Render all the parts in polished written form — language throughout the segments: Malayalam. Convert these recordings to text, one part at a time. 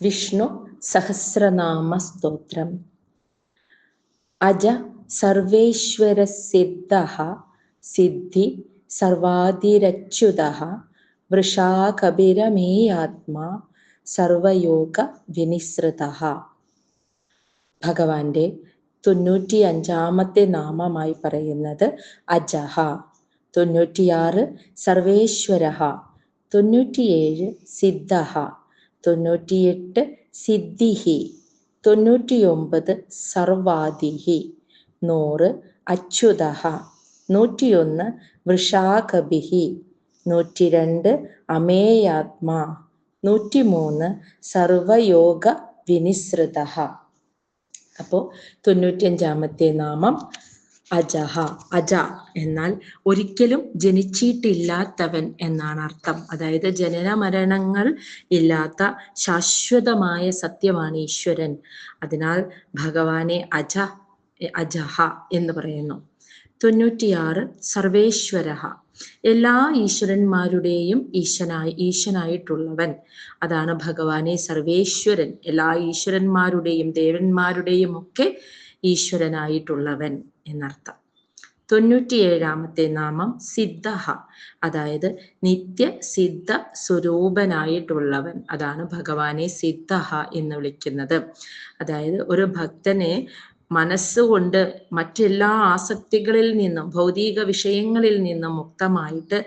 വിഷ്ണു സഹസ്രനാമ സ്തോത്രം. അജ സർവേശ്വര സിദ്ധഃ സിദ്ധി സർവാദിരച്യുതഃ വൃഷാകപിരമേയാത്മാ സർവയോഗ വിനിസൃതഃ. ഭഗവാന്റെ 95ാമത്തെ നാമമായി പറയുന്നത് അജഹ. 96 സർവേശ്വരഃ, 97 സിദ്ധഃ, 98 സിദ്ധിഃ, 99 സർവാദിഃ, 100 അച്യുതഃ, 101 വൃഷാകപിഃ, 102 അമേയാത്മാ, 103 സർവയോഗ വിനിസൃതഃ. അപ്പോൾ 95ാമത്തെ നാമം അജഹ. അജ എന്നാൽ ഒരിക്കലും ജനിച്ചിട്ടില്ലാത്തവൻ എന്നാണ് അർത്ഥം. അതായത് ജനന മരണങ്ങൾ ഇല്ലാത്ത ശാശ്വതമായ സത്യമാണ് ഈശ്വരൻ. അതിനാൽ ഭഗവാനെ അജഹ എന്ന് പറയുന്നു. 96 സർവേശ്വരഃ, എല്ലാ ഈശ്വരന്മാരുടെയും ഈശനായിട്ടുള്ളവൻ. അതാണ് ഭഗവാനെ സർവേശ്വരൻ, എല്ലാ ഈശ്വരന്മാരുടെയും ദേവന്മാരുടെയും ഒക്കെ ഈശ്വരനായിട്ടുള്ളവൻ എന്നർത്ഥം. 97ാമത്തെ നാമം സിദ്ധഃ, അതായത് നിത്യ സിദ്ധ സ്വരൂപനായിട്ടുള്ളവൻ. അതാണ് ഭഗവാനെ സിദ്ധഃ എന്ന് വിളിക്കുന്നത്. അതായത് ഒരു ഭക്തനെ മനസ്സുകൊണ്ട് മറ്റെല്ലാ ആസക്തികളിൽ നിന്നും ഭൗതിക വിഷയങ്ങളിൽ നിന്നും മുക്തമായിട്ട്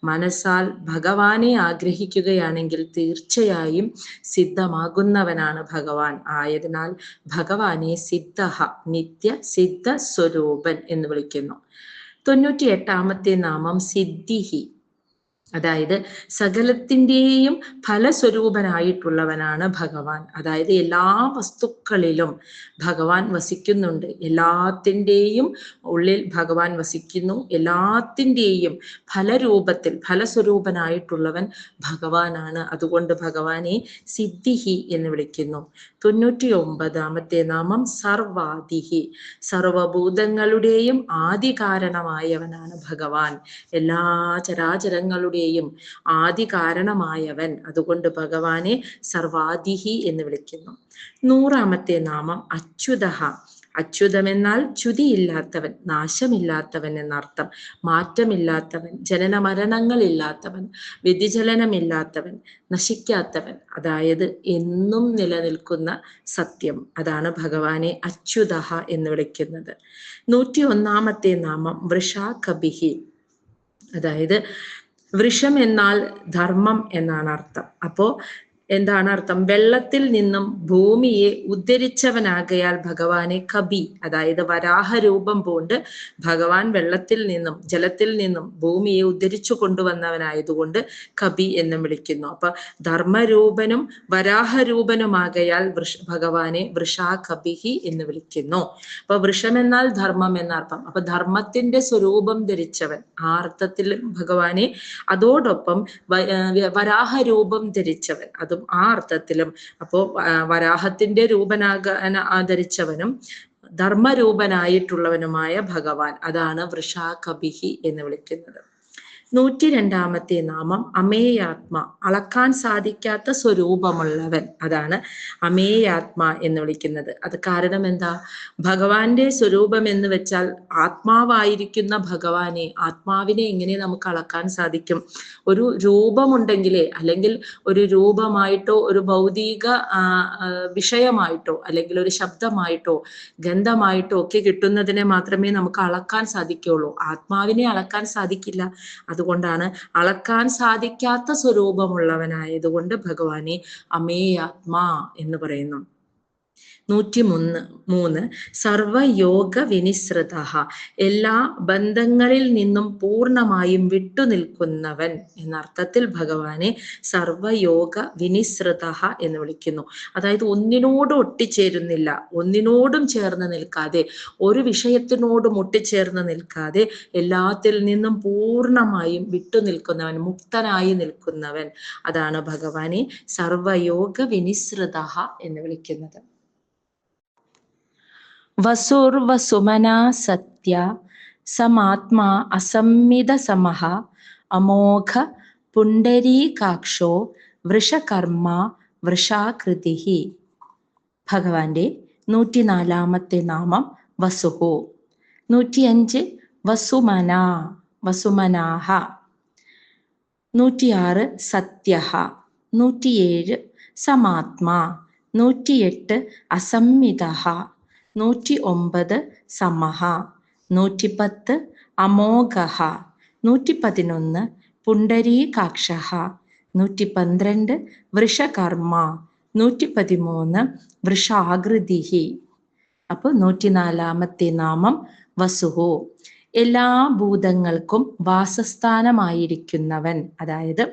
മനസ്സാൽ ഭഗവാനെ ആഗ്രഹിക്കുകയാണെങ്കിൽ തീർച്ചയായും സിദ്ധമാകുന്നവനാണ് ഭഗവാൻ. ആയതിനാൽ ഭഗവാനെ സിദ്ധഃ, നിത്യ സിദ്ധ സ്വരൂപൻ എന്ന് വിളിക്കുന്നു. 98ാമത്തെ നാമം സിദ്ധിഃ, അതായത് സകലത്തിൻ്റെയും ഫലസ്വരൂപനായിട്ടുള്ളവനാണ് ഭഗവാൻ. അതായത് എല്ലാ വസ്തുക്കളിലും ഭഗവാൻ വസിക്കുന്നുണ്ട്, എല്ലാത്തിൻ്റെയും ഉള്ളിൽ ഭഗവാൻ വസിക്കുന്നു. എല്ലാത്തിൻ്റെയും ഫലരൂപത്തിൽ ഫലസ്വരൂപനായിട്ടുള്ളവൻ ഭഗവാനാണ്. അതുകൊണ്ട് ഭഗവാനെ സിദ്ധിഃ എന്ന് വിളിക്കുന്നു. 99ാമത്തെ നാമം സർവാദിഃ, സർവഭൂതങ്ങളുടെയും ആദി കാരണമായവനാണ് ഭഗവാൻ. എല്ലാ ചരാചരങ്ങളുടെയും ആദി കാരണമായവൻ. അതുകൊണ്ട് ഭഗവാനെ സർവാദിഃ എന്ന് വിളിക്കുന്നു. 100ാമത്തെ നാമം അച്യുതഃ. അച്യുതമെന്നാൽ ച്യുതിയില്ലാത്തവൻ, നാശമില്ലാത്തവൻ എന്നർത്ഥം. മാറ്റമില്ലാത്തവൻ, ജനന മരണങ്ങളില്ലാത്തവൻ, വ്യതിചലനമില്ലാത്തവൻ, നശിക്കാത്തവൻ, അതായത് എന്നും നിലനിൽക്കുന്ന സത്യം. അതാണ് ഭഗവാനെ അച്യുതഃ എന്ന് വിളിക്കുന്നത്. 101ാമത്തെ നാമം വൃഷാകപിഃ, അതായത് വൃഷം എന്നാൽ ധർമ്മം എന്നാണ് അർത്ഥം. അപ്പോ എന്താണ് അർത്ഥം? വെള്ളത്തിൽ നിന്നും ഭൂമിയെ ഉദ്ധരിച്ചവനാകയാൽ ഭഗവാനെ കപി, അതായത് വരാഹ രൂപം പൂണ്ട് ഭഗവാൻ വെള്ളത്തിൽ നിന്നും ജലത്തിൽ നിന്നും ഭൂമിയെ ഉദ്ധരിച്ചു കൊണ്ടുവന്നവനായതുകൊണ്ട് കപി എന്നും വിളിക്കുന്നു. അപ്പൊ ധർമ്മരൂപനും വരാഹരൂപനുമാകയാൽ ഭഗവാനെ വൃഷാകപിഃ എന്ന് വിളിക്കുന്നു. അപ്പൊ വൃഷമെന്നാൽ ധർമ്മം എന്നർത്ഥം. അപ്പൊ ധർമ്മത്തിന്റെ സ്വരൂപം ധരിച്ചവൻ, ആ അർത്ഥത്തിൽ ഭഗവാനെ, അതോടൊപ്പം വരാഹരൂപം ധരിച്ചവൻ, അതും ആ അർത്ഥത്തിലും. അപ്പോ വരാഹത്തിന്റെ ധരിച്ചവനും ധർമ്മരൂപനായിട്ടുള്ളവനുമായ ഭഗവാൻ, അതാണ് വൃഷാകപിഃ എന്ന് വിളിക്കുന്നത്. 102ാമത്തെ നാമം അമേയാത്മ, അളക്കാൻ സാധിക്കാത്ത സ്വരൂപമുള്ളവൻ. അതാണ് അമേയാത്മ എന്ന് വിളിക്കുന്നത്. അത് കാരണം എന്താ? ഭഗവാന്റെ സ്വരൂപം എന്ന് വെച്ചാൽ ആത്മാവായിരിക്കുന്ന ഭഗവാനെ, ആത്മാവിനെ എങ്ങനെ നമുക്ക് അളക്കാൻ സാധിക്കും? ഒരു രൂപമുണ്ടെങ്കിലേ, അല്ലെങ്കിൽ ഒരു രൂപമായിട്ടോ ഒരു ഭൗതിക വിഷയമായിട്ടോ അല്ലെങ്കിൽ ഒരു ശബ്ദമായിട്ടോ ഗന്ധമായിട്ടോ ഒക്കെ കിട്ടുന്നതിനെ മാത്രമേ നമുക്ക് അളക്കാൻ സാധിക്കുള്ളൂ. ആത്മാവിനെ അളക്കാൻ സാധിക്കില്ല. അതുകൊണ്ടാണ് അളക്കാൻ സാധിക്കാത്ത സ്വരൂപമുള്ളവനായതുകൊണ്ട് ഭഗവാനെ അമേയാത്മാ എന്ന് പറയുന്നു. 103 സർവയോഗ വിനിസൃതഃ, എല്ലാ ബന്ധങ്ങളിൽ നിന്നും പൂർണ്ണമായും വിട്ടുനിൽക്കുന്നവൻ എന്നർത്ഥത്തിൽ ഭഗവാനെ സർവയോഗ വിനിസൃതഃ എന്ന് വിളിക്കുന്നു. അതായത് ഒന്നിനോടും ഒട്ടിച്ചേരുന്നില്ല, ഒന്നിനോടും ചേർന്ന് നിൽക്കാതെ, ഒരു വിഷയത്തിനോടും ഒട്ടിച്ചേർന്ന് നിൽക്കാതെ എല്ലാത്തിൽ നിന്നും പൂർണ്ണമായും വിട്ടുനിൽക്കുന്നവൻ, മുക്തനായി നിൽക്കുന്നവൻ. അതാണ് ഭഗവാനെ സർവയോഗ വിനിസൃതഃ എന്ന് വിളിക്കുന്നത്. വസുർവസുമനാ സത്യ സമാത്മാ അസംമിത സമഃ അമോഘ പുണ്ടരീകാക്ഷോ വൃഷകർമ്മ വൃഷാകൃതിഹി. ഭഗവാന്റെ 104 നാമം വസുഹു. 105 വസുമന, വസുമനാഹ. 106 സത്യഃ. 107 സമാത്മാ. 108 അസംമിതഃ. 109 സമഃ. 110 അമോഘഃ. 111 പുണ്ടരീകാക്ഷഃ. 112 വൃഷകർമ്മ. 113 വൃഷാകൃതിഹി. അപ്പോൾ 104 നാമം വസുഹു. എല്ലാ ഭൂതങ്ങൾക്കും വാസസ്ഥാനമായിരിക്കുന്നവൻ. അതായത്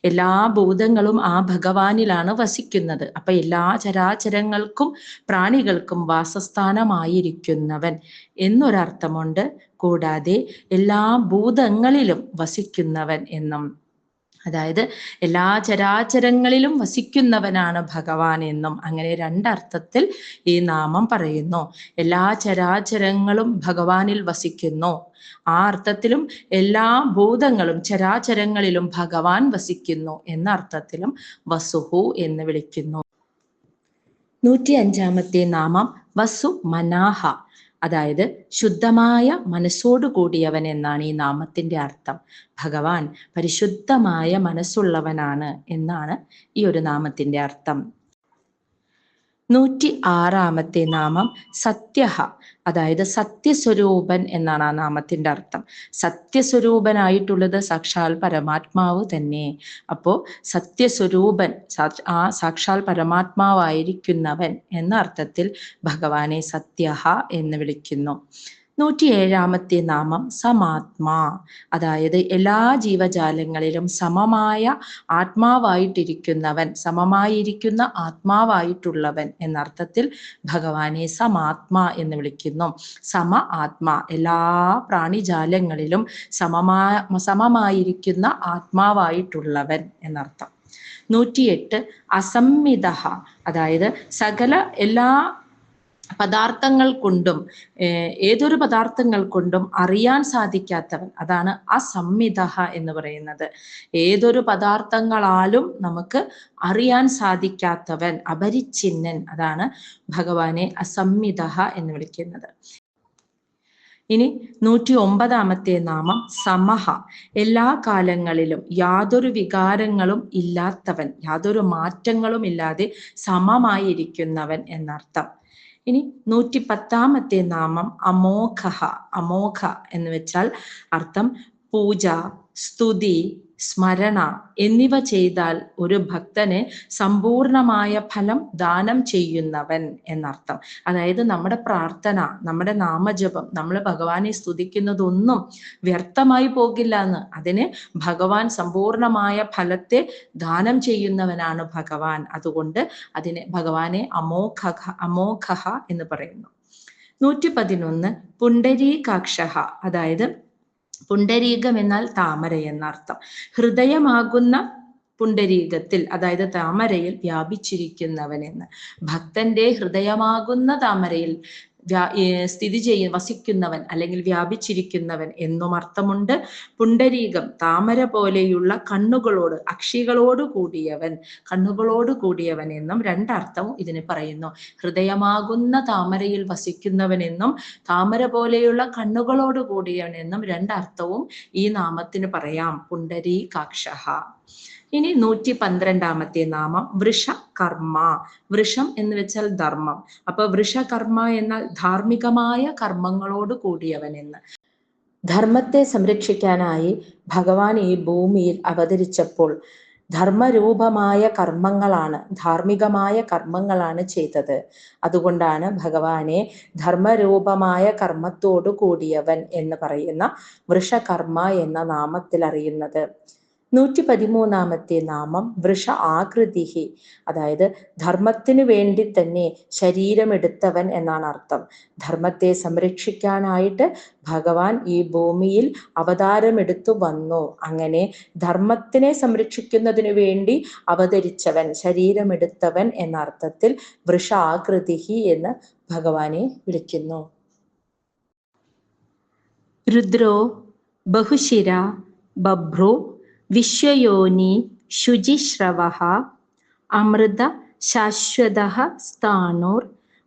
എല്ലാ ഭൂതങ്ങളും ആ ഭഗവാനിലാണ് വസിക്കുന്നത്. അപ്പൊ എല്ലാ ചരാചരങ്ങൾക്കും പ്രാണികൾക്കും വാസസ്ഥാനമായിരിക്കുന്നവൻ എന്നൊരർത്ഥമുണ്ട്. കൂടാതെ എല്ലാ ഭൂതങ്ങളിലും വസിക്കുന്നവൻ എന്നും, അതായത് എല്ലാ ചരാചരങ്ങളിലും വസിക്കുന്നവനാണ് ഭഗവാൻ എന്നും, അങ്ങനെ രണ്ടർത്ഥത്തിൽ ഈ നാമം പറയുന്നു. എല്ലാ ചരാചരങ്ങളും ഭഗവാനിൽ വസിക്കുന്നു, ആ അർത്ഥത്തിലും എല്ലാ ഭൂതങ്ങളും ചരാചരങ്ങളിലും ഭഗവാൻ വസിക്കുന്നു എന്ന അർത്ഥത്തിലും വസുഹു എന്ന് വിളിക്കുന്നു. 105 നാമം വസുമനാഹ, അതായത് ശുദ്ധമായ മനസ്സോടു കൂടിയവൻ എന്നാണ് ഈ നാമത്തിന്റെ അർത്ഥം. ഭഗവാൻ പരിശുദ്ധമായ മനസ്സുള്ളവനാണ് എന്നാണ് ഈ ഒരു നാമത്തിന്റെ അർത്ഥം. 106 നാമം സത്യഃ, അതായത് സത്യസ്വരൂപൻ എന്നാണ് ആ നാമത്തിന്റെ അർത്ഥം. സത്യസ്വരൂപനായിട്ടുള്ളത് സാക്ഷാൽ പരമാത്മാവ് തന്നെ. അപ്പോ സത്യസ്വരൂപൻ, ആ സാക്ഷാൽ പരമാത്മാവായിരിക്കുന്നവൻ എന്ന അർത്ഥത്തിൽ ഭഗവാനെ സത്യഃ എന്ന് വിളിക്കുന്നു. 107 നാമം സമാത്മാ, അതായത് എല്ലാ ജീവജാലങ്ങളിലും സമമായ ആത്മാവായിട്ടിരിക്കുന്നവൻ, സമമായിരിക്കുന്ന ആത്മാവായിട്ടുള്ളവൻ എന്നർത്ഥത്തിൽ ഭഗവാനെ സമാത്മാ എന്ന് വിളിക്കുന്നു. സമ ആത്മാ, എല്ലാ പ്രാണിജാലങ്ങളിലും സമമായിരിക്കുന്ന ആത്മാവായിട്ടുള്ളവൻ എന്നർത്ഥം. 108 അസംമിതഃ, അതായത് സകല എല്ലാ പദാർത്ഥങ്ങൾ കൊണ്ടും ഏതൊരു പദാർത്ഥങ്ങൾ കൊണ്ടും അറിയാൻ സാധിക്കാത്തവൻ, അതാണ് അസംമിതഃ എന്ന് പറയുന്നത്. ഏതൊരു പദാർത്ഥങ്ങളാലും നമുക്ക് അറിയാൻ സാധിക്കാത്തവൻ, അപരിച്ഛിന്നൻ, അതാണ് ഭഗവാനെ അസംമിതഃ എന്ന് വിളിക്കുന്നത്. ഇനി 109 നാമം സമഹ, എല്ലാ കാലങ്ങളിലും യാതൊരു വികാരങ്ങളും ഇല്ലാത്തവൻ, യാതൊരു മാറ്റങ്ങളും ഇല്ലാതെ സമമായിരിക്കുന്നവൻ എന്നർത്ഥം. ഇനി 110 നാമം അമോഘഃ, അമോഘ എന്ന് വെച്ചാൽ അർത്ഥം പൂജ, സ്തുതി, സ്മരണ എന്നിവ ചെയ്താൽ ഒരു ഭക്തന് സമ്പൂർണമായ ഫലം ദാനം ചെയ്യുന്നവൻ എന്നർത്ഥം. അതായത് നമ്മുടെ പ്രാർത്ഥന, നമ്മുടെ നാമജപം, നമ്മൾ ഭഗവാനെ സ്തുതിക്കുന്നതൊന്നും വ്യർത്ഥമായി പോകില്ല എന്ന്. അതിന് ഭഗവാൻ സമ്പൂർണമായ ഫലത്തെ ദാനം ചെയ്യുന്നവനാണ് ഭഗവാൻ. അതുകൊണ്ട് അതിന് ഭഗവാനെ അമോഘഃ എന്ന് പറയുന്നു. 111 പുണ്ടരീകാക്ഷഃ, അതായത് പുണ്ടരീകം എന്നാൽ താമര എന്നർത്ഥം. ഹൃദയമാകുന്ന പുണ്ടരീകത്തിൽ, അതായത് താമരയിൽ വ്യാപിച്ചിരിക്കുന്നവൻ എന്ന്. ഭക്തന്റെ ഹൃദയമാകുന്ന താമരയിൽ വസിക്കുന്നവൻ അല്ലെങ്കിൽ വ്യാപിച്ചിരിക്കുന്നവൻ എന്നും അർത്ഥമുണ്ട്. പുണ്ടരീകം താമര പോലെയുള്ള കണ്ണുകളോട്, അക്ഷികളോട് കൂടിയവൻ, കണ്ണുകളോട് കൂടിയവൻ എന്നും രണ്ടർത്ഥവും ഇതിന് പറയുന്നു. ഹൃദയമാകുന്ന താമരയിൽ വസിക്കുന്നവൻ എന്നും താമര പോലെയുള്ള കണ്ണുകളോട് കൂടിയവൻ എന്നും രണ്ടർത്ഥവും ഈ നാമത്തിന് പറയാം. പുണ്ടരീകാക്ഷഃ. ഇനി 112 നാമം വൃഷകർമ്മ. വൃഷം എന്ന് വെച്ചാൽ ധർമ്മം. അപ്പൊ വൃഷകർമ്മ എന്നാൽ ധാർമ്മികമായ കർമ്മങ്ങളോട് കൂടിയവൻ എന്ന്. ധർമ്മത്തെ സംരക്ഷിക്കാനായി ഭഗവാൻ ഈ ഭൂമിയിൽ അവതരിച്ചപ്പോൾ ധർമ്മരൂപമായ കർമ്മങ്ങളാണ്, ധാർമ്മികമായ കർമ്മങ്ങളാണ് ചെയ്തത്. അതുകൊണ്ടാണ് ഭഗവാനെ ധർമ്മരൂപമായ കർമ്മത്തോടു കൂടിയവൻ എന്ന് പറയുന്ന വൃഷകർമ്മ എന്ന നാമത്തിൽ അറിയുന്നത്. 113 നാമം വൃഷ ആകൃതിഹി, അതായത് ധർമ്മത്തിന് വേണ്ടി തന്നെ ശരീരമെടുത്തവൻ എന്നാണ് അർത്ഥം. ധർമ്മത്തെ സംരക്ഷിക്കാനായിട്ട് ഭഗവാൻ ഈ ഭൂമിയിൽ അവതാരമെടുത്തു വന്നു. അങ്ങനെ ധർമ്മത്തിനെ സംരക്ഷിക്കുന്നതിന് വേണ്ടി അവതരിച്ചവൻ, ശരീരമെടുത്തവൻ എന്ന അർത്ഥത്തിൽ വൃഷ ആകൃതിഹി എന്ന് ഭഗവാനെ വിളിക്കുന്നു. രുദ്രോ ബഹുശിര ബഭ്രോ വിശ്വയോനി ശുചിശ്രവഃ അമൃത ശാശ്വതഃ സ്ഥാണുർ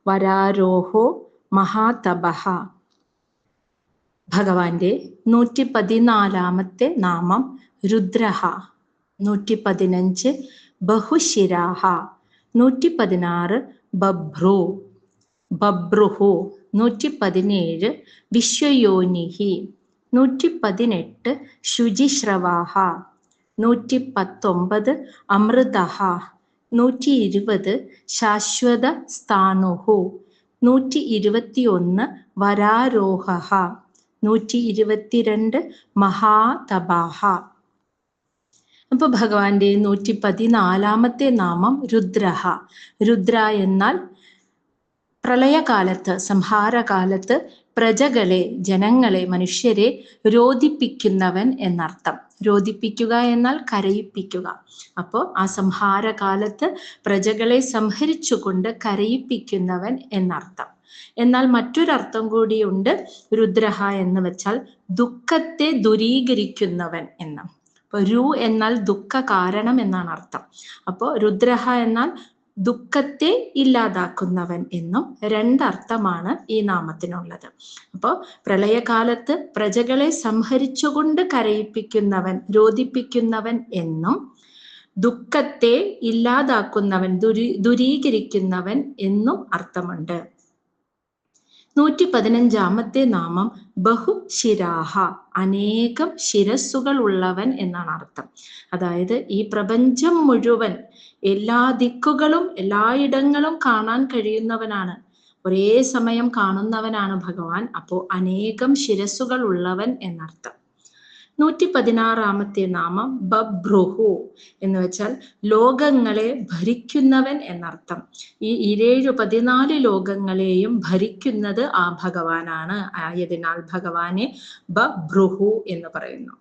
വരാരോഹോ മഹാതപഃ. ഭഗവാന്റെ 114 നാമം രുദ്രഃ. 115 ബഹുശിരാഃ. 116 ബഭ്രു ബഭ്രുഹു. 117 വിശ്വയോനിഃ. 118 ശുചിശ്രവാഃ. 119 അമൃതഃ. 120 ശാശ്വത സ്ഥാണുഃ. 121 വരാരോഹഃ. 122 മഹാതപഃ. അപ്പൊ ഭഗവാന്റെ 114 നാമം രുദ്രഃ. രുദ്ര എന്നാൽ പ്രളയകാലത്ത്, സംഹാരകാലത്ത് പ്രജകളെ, ജനങ്ങളെ, മനുഷ്യരെ രോദിപ്പിക്കുന്നവൻ എന്നർത്ഥം. രോദിപ്പിക്കുക എന്നാൽ കരയിപ്പിക്കുക. അപ്പോൾ ആ സംഹാരകാലത്ത് പ്രജകളെ സംഹരിച്ചുകൊണ്ട് കരയിപ്പിക്കുന്നവൻ എന്നർത്ഥം. എന്നാൽ മറ്റൊരർത്ഥം കൂടിയുണ്ട് രുദ്രഃ എന്ന് വെച്ചാൽ ദുഃഖത്തെ ദൂരീകരിക്കുന്നവൻ എന്ന്. അപ്പൊ രു എന്നാൽ ദുഃഖ കാരണം എന്നാണ് അർത്ഥം. അപ്പോൾ രുദ്രഃ എന്നാൽ ദുഃഖത്തെ ഇല്ലാതാക്കുന്നവൻ എന്നും രണ്ടർത്ഥമാണ് ഈ നാമത്തിനുള്ളത്. അപ്പോൾ പ്രളയകാലത്ത് പ്രജകളെ സംഹരിച്ചുകൊണ്ട് കരയിപ്പിക്കുന്നവൻ, രോദിപ്പിക്കുന്നവൻ എന്നും ദുഃഖത്തെ ഇല്ലാതാക്കുന്നവൻ, ദൂരീകരിക്കുന്നവൻ എന്നും അർത്ഥമുണ്ട്. 115 നാമം ബഹുശിരാഃ, അനേകം ശിരസ്സുകൾ ഉള്ളവൻ എന്നാണ് അർത്ഥം. അതായത് ഈ പ്രപഞ്ചം മുഴുവൻ, എല്ലാ ദിക്കുകളും എല്ലായിടങ്ങളും കാണാൻ കഴിയുന്നവനാണ്, ഒരേ സമയം കാണുന്നവനാണ് ഭഗവാൻ. അപ്പോൾ അനേകം ശിരസ്സുകൾ ഉള്ളവൻ എന്നർത്ഥം. 116 നാമം ബഭ്രുഹു എന്ന് വെച്ചാൽ ലോകങ്ങളെ ഭരിക്കുന്നവൻ എന്നർത്ഥം. ഈ 14 ലോകങ്ങളെയും ഭരിക്കുന്നത് ആ ഭഗവാനാണ്. ആയതിനാൽ ഭഗവാനെ ബഭ്രുഹു എന്ന് പറയുന്നു.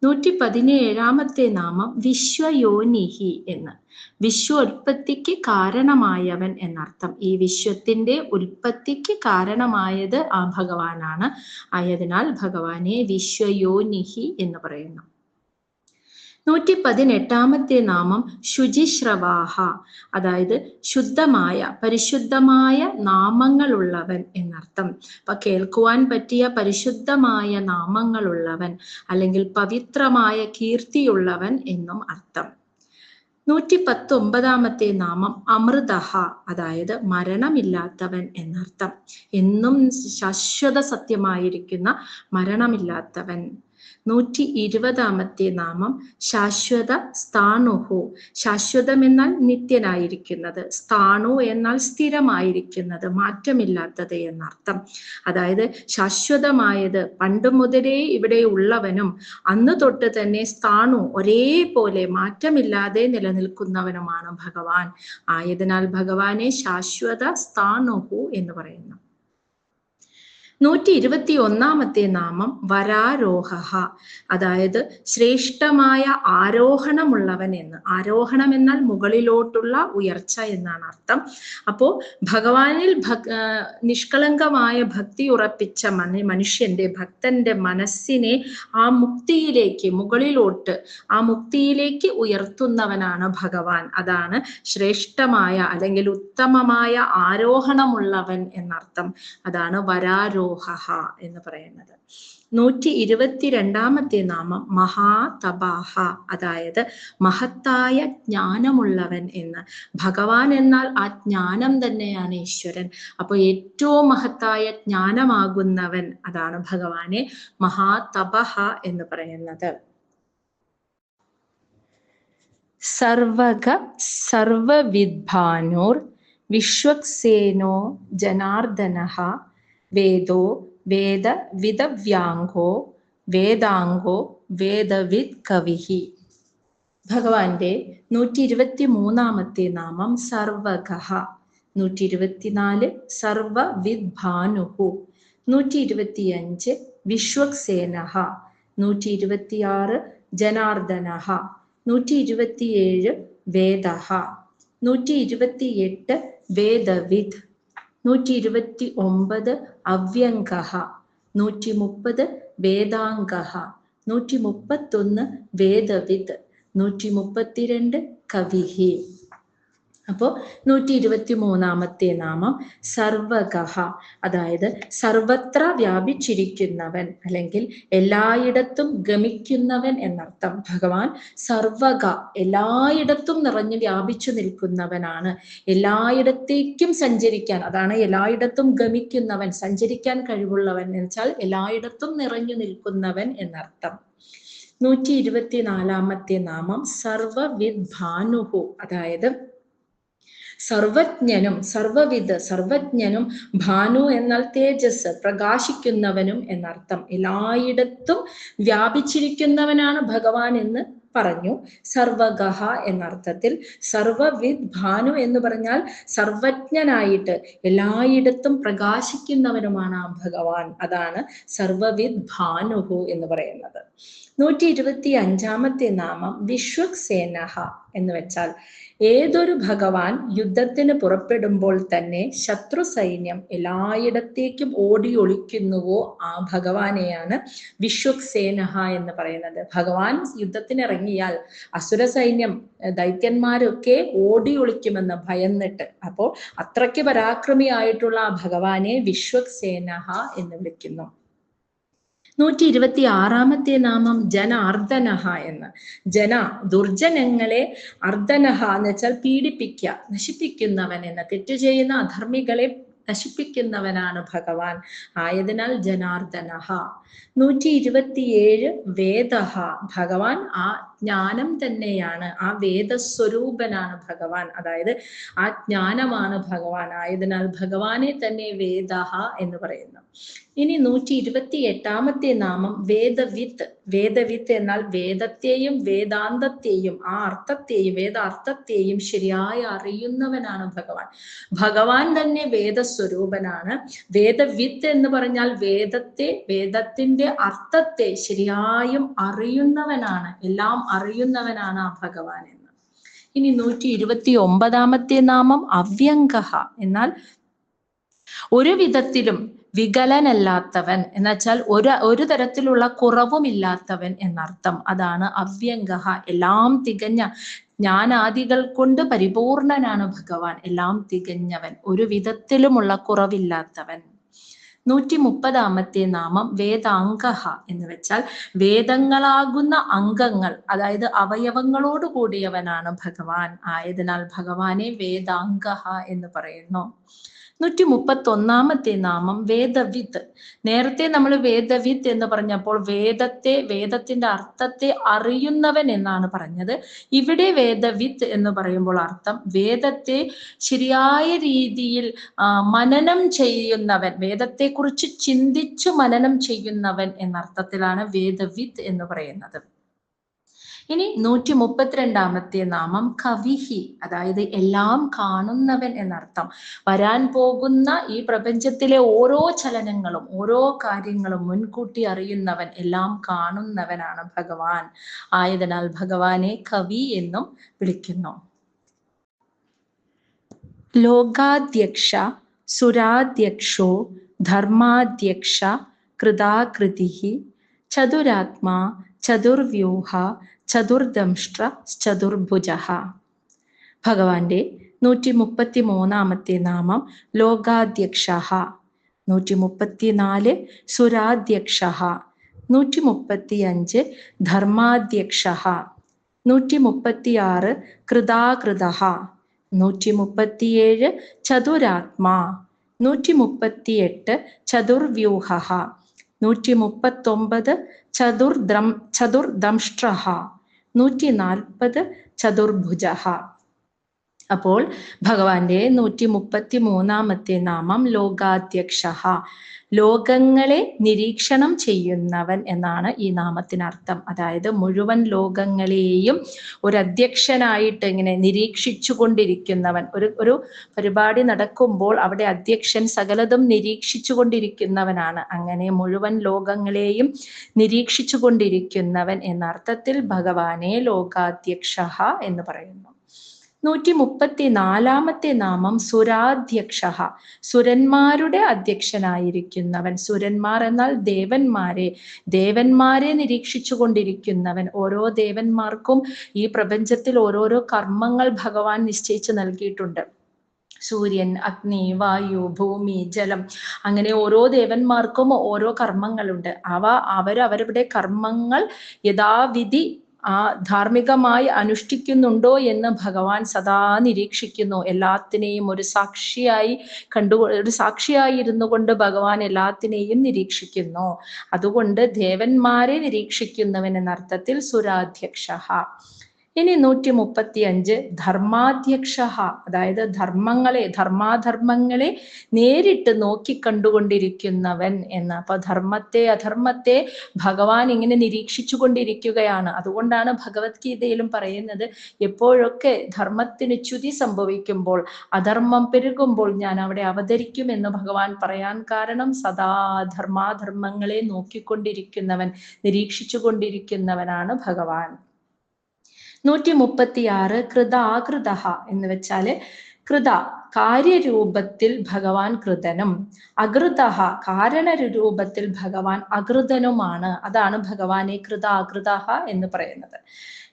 117 നാമം വിശ്വയോനിഹി എന്ന്, വിശ്വോൽപ്പത്തിക്ക് കാരണമായവൻ എന്നർത്ഥം. ഈ വിശ്വത്തിന്റെ ഉൽപ്പത്തിക്ക് കാരണമായത് ആ ഭഗവാനാണ്. ആയതിനാൽ ഭഗവാനെ വിശ്വയോനിഹി എന്ന് പറയുന്നു. 118 നാമം ശുചിശ്രവാഃ, അതായത് ശുദ്ധമായ, പരിശുദ്ധമായ നാമങ്ങളുള്ളവൻ എന്നർത്ഥം. അപ്പൊ കേൾക്കുവാൻ പറ്റിയ പരിശുദ്ധമായ നാമങ്ങളുള്ളവൻ, അല്ലെങ്കിൽ പവിത്രമായ കീർത്തിയുള്ളവൻ എന്നും അർത്ഥം. 119 നാമം അമൃതഃ, അതായത് മരണമില്ലാത്തവൻ എന്നർത്ഥം. എന്നും ശാശ്വത സത്യമായിരിക്കുന്ന മരണമില്ലാത്തവൻ. 120 നാമം ശാശ്വത സ്ഥാണുഹു, ശാശ്വതം എന്നാൽ നിത്യനായിരിക്കുന്നത്, സ്ഥാണു എന്നാൽ സ്ഥിരമായിരിക്കുന്നത്, മാറ്റമില്ലാത്തത് എന്നർത്ഥം. അതായത് ശാശ്വതമായത്, പണ്ട് മുതലേ ഇവിടെ ഉള്ളവനും അന്ന് തൊട്ട് തന്നെ സ്ഥാണു, ഒരേപോലെ മാറ്റമില്ലാതെ നിലനിൽക്കുന്നവനുമാണ് ഭഗവാൻ. ആയതിനാൽ ഭഗവാനെ ശാശ്വത സ്ഥാണുഹു എന്ന് പറയുന്നു. 121 നാമം വരാരോഹഃ, അതായത് ശ്രേഷ്ഠമായ ആരോഹണമുള്ളവൻ എന്ന്. ആരോഹണം എന്നാൽ മുകളിലോട്ടുള്ള ഉയർച്ച എന്നാണ് അർത്ഥം. അപ്പോ ഭഗവാനിൽ നിഷ്കളങ്കമായ ഭക്തി ഉറപ്പിച്ച മനുഷ്യന്റെ, ഭക്തന്റെ മനസ്സിനെ ആ മുക്തിയിലേക്ക്, മുകളിലോട്ട് ആ മുക്തിയിലേക്ക് ഉയർത്തുന്നവനാണ് ഭഗവാൻ. അതാണ് ശ്രേഷ്ഠമായ അല്ലെങ്കിൽ ഉത്തമമായ ആരോഹണമുള്ളവൻ എന്നർത്ഥം. അതാണ് വരാരോഹ എന്ന് പറയുന്നത്. 122 നാമം മഹാതപഃ, അതായത് മഹത്തായ ജ്ഞാനമുള്ളവൻ എന്ന്. ഭഗവാൻ എന്നാൽ ആ ജ്ഞാനം തന്നെയാണ് ഈശ്വരൻ. അപ്പോൾ ഏറ്റവും മഹത്തായ ജ്ഞാനമാകുന്നവൻ, അതാണ് ഭഗവാനെ മഹാതപഃ എന്ന് പറയുന്നത്. സർവഗ സർവവിദ്ഭാനുർ വിശ്വക്സേനോ ജനാർദ്ദനഃ വേദോ വേദവിദവ്യാംഗോ വേദാംഗോ വേദവിദ് കവിഃ. ഭഗവാന്റെ 123 നാമം സർവഗഃ. 124 സർവവിദ്ഭാനുഹു. 125 വിശ്വക്സേനഃ. 126 ജനാർദ്ദനഃ. 127 വേദഃ. 128 വേദവിദ്. 129 അവ്യംഗഃ. 130 വേദാംഗഃ. 131 വേദവിദ്. 132 കവിഃ. അപ്പോൾ 123 നാമം സർവഗഹ, അതായത് സർവത്ര വ്യാപിച്ചിരിക്കുന്നവൻ അല്ലെങ്കിൽ എല്ലായിടത്തും ഗമിക്കുന്നവൻ എന്നർത്ഥം. ഭഗവാൻ സർവഗ, എല്ലായിടത്തും നിറഞ്ഞു വ്യാപിച്ചു നിൽക്കുന്നവനാണ്. എല്ലായിടത്തേക്കും സഞ്ചരിക്കാൻ, അതാണ് എല്ലായിടത്തും ഗമിക്കുന്നവൻ, സഞ്ചരിക്കാൻ കഴിവുള്ളവൻ എന്ന് വെച്ചാൽ എല്ലായിടത്തും നിറഞ്ഞു നിൽക്കുന്നവൻ എന്നർത്ഥം. 124 നാമം സർവവിദ് ഭാനുഹു, അതായത് സർവജ്ഞനും, സർവജ്ഞനും, ഭാനു എന്നാൽ തേജസ്, പ്രകാശിക്കുന്നവനും എന്നർത്ഥം. എല്ലായിടത്തും വ്യാപിച്ചിരിക്കുന്നവനാണ് ഭഗവാൻ എന്ന് പറഞ്ഞു. സർവഗഹ എന്നർത്ഥത്തിൽ. സർവവിദ് ഭാനു എന്ന് പറഞ്ഞാൽ സർവജ്ഞനായിട്ട് എല്ലായിടത്തും പ്രകാശിക്കുന്നവനുമാണ് ആ ഭഗവാൻ. അതാണ് സർവവിദ് ഭാനുഹു എന്ന് പറയുന്നത്. 125 നാമം വിശ്വക്സേനഹ എന്ന് വെച്ചാൽ ഏതൊരു ഭഗവാൻ യുദ്ധത്തിന് പുറപ്പെടുമ്പോൾ തന്നെ ശത്രു സൈന്യം എല്ലായിടത്തേക്കും ഓടി ഒളിക്കുന്നുവോ ആ ഭഗവാനെയാണ് വിശ്വക്സേനഹ എന്ന് പറയുന്നത്. ഭഗവാൻ യുദ്ധത്തിന് ഇറങ്ങിയാൽ അസുര സൈന്യം, ദൈത്യന്മാരൊക്കെ ഓടി ഒളിക്കുമെന്ന് ഭയന്നിട്ട്. അപ്പോൾ അത്രയ്ക്ക് പരാക്രമിയായിട്ടുള്ള ആ ഭഗവാനെ വിശ്വക്സേനഹ എന്ന് വിളിക്കുന്നു. 126 നാമം ജനാർദ്ദനഹ എന്ന്. ദുർജനങ്ങളെ അർദ്ദനഹ എന്ന് വെച്ചാൽ പീഡിപ്പിക്കുക, നശിപ്പിക്കുന്നവൻ എന്ന്. തെറ്റു ചെയ്യുന്ന അധർമ്മികളെ നശിപ്പിക്കുന്നവനാണ് ഭഗവാൻ. ആയതിനാൽ ജനാർദ്ദനഹ. 127 വേദഹ, ഭഗവാൻ ആ ജ്ഞാനം തന്നെയാണ്, ആ വേദസ്വരൂപനാണ് ഭഗവാൻ. അതായത് ആ ജ്ഞാനമാണ് ഭഗവാൻ. ആയതിനാൽ ഭഗവാനെ തന്നെ വേദഹ എന്ന് പറയുന്നു. ഇനി 128 നാമം വേദവിത്ത്. വേദവിത്ത് എന്നാൽ വേദത്തെയും വേദാന്തത്തെയും, ആ അർത്ഥത്തെയും വേദാർത്ഥത്തെയും ശരിയായി അറിയുന്നവനാണ് ഭഗവാൻ. ഭഗവാൻ തന്നെ വേദസ്വരൂപനാണ്. വേദവിത്ത് എന്ന് പറഞ്ഞാൽ വേദത്തിന്റെ അർത്ഥത്തെ ശരിയായും അറിയുന്നവനാണ്, എല്ലാം അറിയുന്നവനാണ് ആ ഭഗവാൻ എന്ന്. ഇനി 129 നാമം അവ്യംഗഹ എന്നാൽ ഒരു വിധത്തിലും വികലനല്ലാത്തവൻ എന്നുവെച്ചാൽ ഒരു തരത്തിലുള്ള കുറവുമില്ലാത്തവൻ എന്നർത്ഥം. അതാണ് അവ്യംഗഹ. എല്ലാം തികഞ്ഞ, ജ്ഞാനാദികൾ കൊണ്ട് പരിപൂർണനാണ് ഭഗവാൻ, എല്ലാം തികഞ്ഞവൻ, ഒരു വിധത്തിലുമുള്ള കുറവില്ലാത്തവൻ. 130 നാമം വേദാംഗഹ എന്ന് വെച്ചാൽ വേദങ്ങളാകുന്ന അംഗങ്ങൾ, അതായത് അവയവങ്ങളോട് കൂടിയവനാണ് ഭഗവാൻ. ആയതിനാൽ ഭഗവാനെ വേദാംഗഹ എന്ന് പറയുന്നു. 131 നാമം വേദവിത്ത്. നേരത്തെ നമ്മൾ വേദവിത്ത് എന്ന് പറഞ്ഞപ്പോൾ വേദത്തിന്റെ അർത്ഥത്തെ അറിയുന്നവൻ എന്നാണ് പറഞ്ഞത്. ഇവിടെ വേദവിത്ത് എന്ന് പറയുമ്പോൾ അർത്ഥം വേദത്തെ ശരിയായ രീതിയിൽ മനനം ചെയ്യുന്നവൻ, വേദത്തെക്കുറിച്ച് ചിന്തിച്ചു മനനം ചെയ്യുന്നവൻ എന്നർത്ഥത്തിലാണ് വേദവിത്ത് എന്ന് പറയുന്നത്. ഇനി 132 നാമം കവിഹി, അതായത് എല്ലാം കാണുന്നവൻ എന്നർത്ഥം. വരാൻ പോകുന്ന ഈ പ്രപഞ്ചത്തിലെ ഓരോ ചലനങ്ങളും ഓരോ കാര്യങ്ങളും മുൻകൂട്ടി അറിയുന്നവൻ, എല്ലാം കാണുന്നവനാണ് ഭഗവാൻ. ആയതിനാൽ ഭഗവാനെ കവി എന്നും വിളിക്കുന്നു. ലോകാധ്യക്ഷ സുരാധ്യക്ഷോ ധർമാധ്യക്ഷ കൃതാകൃതി ചതുരാത്മാ ചതുർവ്യൂഹ ചതുർദംഷ്ട്ര ചതുർഭുജ. ഭഗവാന്റെ 133 നാമം ലോകാധ്യക്ഷ, 134 സുരാധ്യക്ഷ, 135 ധർമാധ്യക്ഷ, 136 കൃതാകൃത, 137 ചതുരാത്മാ, 138 ചതുർവ്യൂഹ, 139 ചതുർദംഷ്ട്ര, 140 ചതുർഭുജ. അപ്പോൾ ഭഗവാന്റെ 133 നാമം ലോകാധ്യക്ഷ, ലോകങ്ങളെ നിരീക്ഷണം ചെയ്യുന്നവൻ എന്നാണ് ഈ നാമത്തിനർത്ഥം. അതായത് മുഴുവൻ ലോകങ്ങളെയും ഒരു അധ്യക്ഷനായിട്ട് ഇങ്ങനെ നിരീക്ഷിച്ചു കൊണ്ടിരിക്കുന്നവൻ. ഒരു പരിപാടി നടക്കുമ്പോൾ അവിടെ അധ്യക്ഷൻ സകലതും നിരീക്ഷിച്ചു കൊണ്ടിരിക്കുന്നവനാണ്. അങ്ങനെ മുഴുവൻ ലോകങ്ങളെയും നിരീക്ഷിച്ചു കൊണ്ടിരിക്കുന്നവൻ എന്ന അർത്ഥത്തിൽ ഭഗവാനെ ലോകാധ്യക്ഷ എന്ന് പറയുന്നു. 134 നാമം സുരാധ്യക്ഷ, സുരന്മാരുടെ അധ്യക്ഷനായിരിക്കുന്നവൻ. സുരന്മാർ എന്നാൽ ദേവന്മാരെ നിരീക്ഷിച്ചു കൊണ്ടിരിക്കുന്നവൻ. ഓരോ ദേവന്മാർക്കും ഈ പ്രപഞ്ചത്തിൽ ഓരോരോ കർമ്മങ്ങൾ ഭഗവാൻ നിശ്ചയിച്ച് നൽകിയിട്ടുണ്ട്. സൂര്യൻ, അഗ്നി, വായു, ഭൂമി, ജലം, അങ്ങനെ ഓരോ ദേവന്മാർക്കും ഓരോ കർമ്മങ്ങളുണ്ട്. അവരവരുടെ കർമ്മങ്ങൾ യഥാവിധി ധാർമ്മികമായി അനുഷ്ഠിക്കുന്നുണ്ടോ എന്ന് ഭഗവാൻ സദാ നിരീക്ഷിക്കുന്നു. എല്ലാത്തിനെയും ഒരു സാക്ഷിയായി ഇരുന്നു കൊണ്ട് ഭഗവാൻ എല്ലാത്തിനെയും നിരീക്ഷിക്കുന്നു. അതുകൊണ്ട് ദേവന്മാരെ നിരീക്ഷിക്കുന്നവൻ എന്നർത്ഥത്തിൽ സുരാധ്യക്ഷ. ഇനി 135 ധർമാധ്യക്ഷ, അതായത് ധർമാധർമ്മങ്ങളെ നേരിട്ട് നോക്കിക്കണ്ടുകൊണ്ടിരിക്കുന്നവൻ എന്ന്. അപ്പൊ ധർമ്മത്തെ അധർമ്മത്തെ ഭഗവാൻ ഇങ്ങനെ നിരീക്ഷിച്ചു കൊണ്ടിരിക്കുകയാണ്. അതുകൊണ്ടാണ് ഭഗവത്ഗീതയിലും പറയുന്നത്, എപ്പോഴൊക്കെ ധർമ്മത്തിന് ച്യുതി സംഭവിക്കുമ്പോൾ, അധർമ്മം പെരുകുമ്പോൾ ഞാൻ അവിടെ അവതരിക്കുമെന്ന് ഭഗവാൻ പറയാൻ കാരണം സദാ ധർമാധർമ്മങ്ങളെ നോക്കിക്കൊണ്ടിരിക്കുന്നവൻ, നിരീക്ഷിച്ചു കൊണ്ടിരിക്കുന്നവനാണ് ഭഗവാൻ. 136 കൃതാകൃത എന്ന് വെച്ചാല് കൃത കാര്യരൂപത്തിൽ ഭഗവാൻ കൃതനും, അകൃത കാരണരൂപത്തിൽ ഭഗവാൻ അകൃതനുമാണ്. അതാണ് ഭഗവാനെ കൃതാകൃത എന്ന് പറയുന്നത്.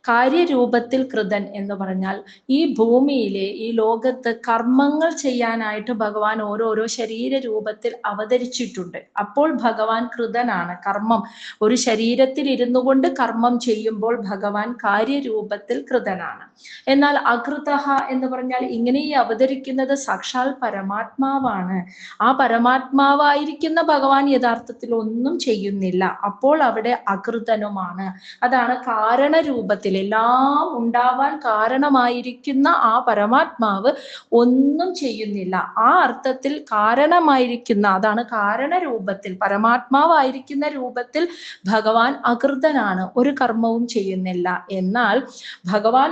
കാര്യരൂപത്തിൽ കൃതൻ എന്ന് പറഞ്ഞാൽ ഈ ഭൂമിയിലെ ഈ ലോകത്ത് കർമ്മങ്ങൾ ചെയ്യാനായിട്ട് ഭഗവാൻ ഓരോരോ ശരീര രൂപത്തിൽ അവതരിച്ചിട്ടുണ്ട്. അപ്പോൾ ഭഗവാൻ കൃതനാണ്. ഒരു ശരീരത്തിൽ ഇരുന്നു കൊണ്ട് കർമ്മം ചെയ്യുമ്പോൾ ഭഗവാൻ കാര്യരൂപത്തിൽ കൃതനാണ്. എന്നാൽ അകൃത എന്ന് പറഞ്ഞാൽ ഇങ്ങനെ ഈ അവതരിക്കുന്നത് സാക്ഷാൽ പരമാത്മാവാണ്. ആ പരമാത്മാവായിരിക്കുന്ന ഭഗവാൻ യഥാർത്ഥത്തിൽ ഒന്നും ചെയ്യുന്നില്ല. അപ്പോൾ അവിടെ അകൃതനുമാണ്. അതാണ് കാരണരൂപത്തിൽ എല്ലാം ഉണ്ടാവാൻ കാരണമായിരിക്കുന്ന ആ പരമാത്മാവ് ഒന്നും ചെയ്യുന്നില്ല. ആ അർത്ഥത്തിൽ കാരണമായിരിക്കുന്ന, അതാണ് കാരണരൂപത്തിൽ പരമാത്മാവായിരിക്കുന്ന രൂപത്തിൽ ഭഗവാൻ അകൃതനാണ്, ഒരു കർമ്മവും ചെയ്യുന്നില്ല. എന്നാൽ ഭഗവാൻ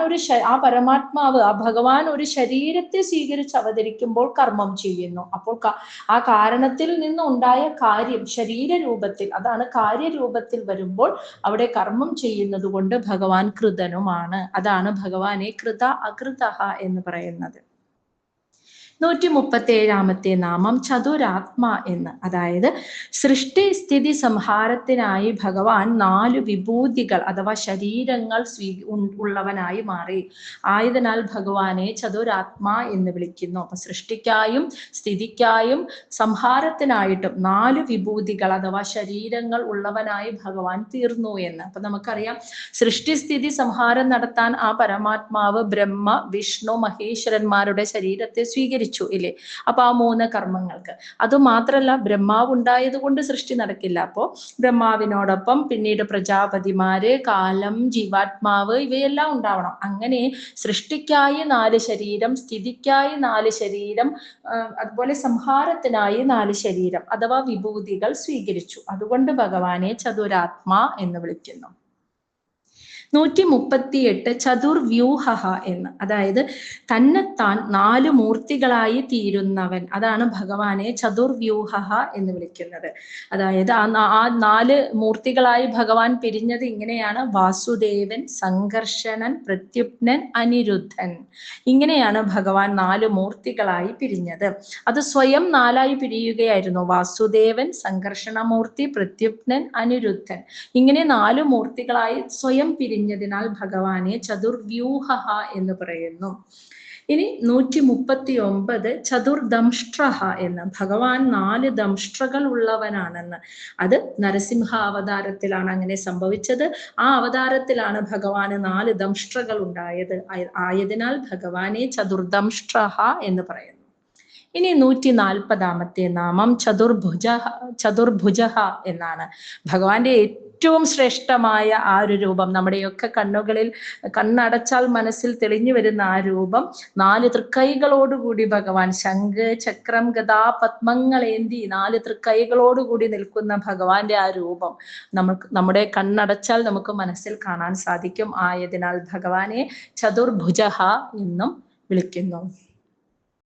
ഭഗവാൻ ഒരു ശരീരത്തെ സ്വീകരിച്ച് അവതരിക്കുമ്പോൾ കർമ്മം ചെയ്യുന്നു. അപ്പോൾ ആ കാരണത്തിൽ നിന്ന് ഉണ്ടായ കാര്യം ശരീര രൂപത്തിൽ, അതാണ് കാര്യരൂപത്തിൽ വരുമ്പോൾ അവിടെ കർമ്മം ചെയ്യുന്നത് കൊണ്ട് ഭഗവാൻ കൃതനുമാണ്. അതാണ് ഭഗവാനെ കൃത അകൃത എന്ന് പറയുന്നത്. 137 നാമം ചതുരാത്മ എന്ന്. അതായത് സൃഷ്ടി സ്ഥിതി സംഹാരത്തിനായി ഭഗവാൻ 4 വിഭൂതികൾ അഥവാ ശരീരങ്ങൾ ഉള്ളവനായി മാറി. ആയതിനാൽ ഭഗവാനെ ചതുരാത്മ എന്ന് വിളിക്കുന്നു. അപ്പൊ സൃഷ്ടിക്കായും സ്ഥിതിക്കായും സംഹാരത്തിനായിട്ടും 4 വിഭൂതികൾ അഥവാ ശരീരങ്ങൾ ഉള്ളവനായി ഭഗവാൻ തീർന്നു എന്ന്. അപ്പൊ നമുക്കറിയാം, സൃഷ്ടിസ്ഥിതി സംഹാരം നടത്താൻ ആ പരമാത്മാവ് ബ്രഹ്മ, വിഷ്ണു, മഹേശ്വരന്മാരുടെ ശരീരത്തെ സ്വീകരിച്ചു ഇല്ലേ? അപ്പൊ ആ 3 കർമ്മങ്ങൾക്ക്. അത് മാത്രല്ല, ബ്രഹ്മാവ് ഉണ്ടായത് കൊണ്ട് സൃഷ്ടി നടക്കില്ല. അപ്പോ ബ്രഹ്മാവിനോടൊപ്പം പിന്നീട് പ്രജാപതിമാര്, കാലം, ജീവാത്മാവ് ഇവയെല്ലാം ഉണ്ടാവണം. അങ്ങനെ സൃഷ്ടിക്കായി 4 ശരീരം, സ്ഥിതിക്കായി 4 ശരീരം, അതുപോലെ സംഹാരത്തിനായി 4 ശരീരം അഥവാ വിഭൂതികൾ സ്വീകരിച്ചു. അതുകൊണ്ട് ഭഗവാനെ ചതുരാത്മ എന്ന് വിളിക്കുന്നു. 138 ചതുർവ്യൂഹ എന്ന്. അതായത് തന്നെത്താൻ 4 മൂർത്തികളായി തീരുന്നവൻ. അതാണ് ഭഗവാനെ ചതുർവ്യൂഹ എന്ന് വിളിക്കുന്നത്. അതായത് ആ 4 മൂർത്തികളായി ഭഗവാൻ പിരിഞ്ഞത് ഇങ്ങനെയാണ്: വാസുദേവൻ, സംഘർഷണൻ, പ്രത്യുപ്നൻ, അനിരുദ്ധൻ. ഇങ്ങനെയാണ് ഭഗവാൻ 4 മൂർത്തികളായി പിരിഞ്ഞത്. അത് സ്വയം 4ആയി പിരിയുകയായിരുന്നു. വാസുദേവൻ, സംഘർഷണമൂർത്തി, പ്രത്യുപ്നൻ, അനിരുദ്ധൻ. ഇങ്ങനെ 4 മൂർത്തികളായി സ്വയം ഞ്ഞതിനാൽ ഭഗവാനെ ചതുർവ്യൂഹ എന്ന് പറയുന്നു. ഇനി 139 ചതുർദംഷ്ട്ര എന്ന്. ഭഗവാൻ 4 ദംഷ്ട്രകൾ ഉള്ളവനാണെന്ന്. അത് നരസിംഹ അവതാരത്തിലാണ് അങ്ങനെ സംഭവിച്ചത്. ആ അവതാരത്തിലാണ് ഭഗവാന് 4 ദംഷ്ട്രകൾ ഉണ്ടായത്. ആയതിനാൽ ഭഗവാനെ ചതുർദംഷ്ട്ര എന്ന് പറയുന്നു. ഇനി 140 നാമം ചതുർഭുജ എന്നാണ്. ഭഗവാന്റെ ഏറ്റവും ശ്രേഷ്ഠമായ ആ ഒരു രൂപം, നമ്മുടെയൊക്കെ കണ്ണടച്ചാൽ മനസ്സിൽ തെളിഞ്ഞു വരുന്ന ആ രൂപം, 4 തൃക്കൈകളോടുകൂടി ഭഗവാൻ ശംഖ്, ചക്രം, ഗദാ, പത്മങ്ങളേന്തി 4 തൃക്കൈകളോടുകൂടി നിൽക്കുന്ന ഭഗവാന്റെ ആ രൂപം നമ്മുടെ കണ്ണടച്ചാൽ നമുക്ക് മനസ്സിൽ കാണാൻ സാധിക്കും. ആയതിനാൽ ഭഗവാനെ ചതുർഭുജ എന്നും വിളിക്കുന്നു.